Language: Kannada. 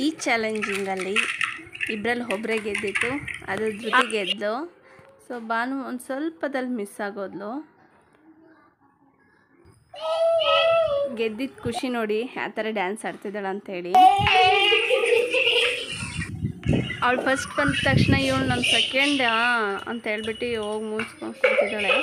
ಈ ಚಾಲೆಂಜಿಂಗಲ್ಲಿ ಇಬ್ಬರಲ್ಲಿ ಒಬ್ಬರೇ ಗೆದ್ದಿತ್ತು, ಅದ್ರ ಜೊತೆ ಗೆದ್ದು. ಸೊ ಭಾನು ಒಂದು ಸ್ವಲ್ಪದಲ್ಲಿ ಮಿಸ್ ಆಗೋದ್ಲು. ಗೆದ್ದಿದ್ದು ಖುಷಿ ನೋಡಿ ಯಾವ ಥರ ಡ್ಯಾನ್ಸ್ ಆಡ್ತಿದ್ದಾಳೆ ಅಂಥೇಳಿ. ಅವಳು ಫಸ್ಟ್ ಬಂದ ತಕ್ಷಣ ಇವಳು ನನ್ನ ಸೆಕೆಂಡ್ ಅಂತ ಹೇಳ್ಬಿಟ್ಟು ಹೋಗಿ ಮುಗಿಸ್ಕೊಂಡು ಕೂತಿದ್ದಾಳೆ.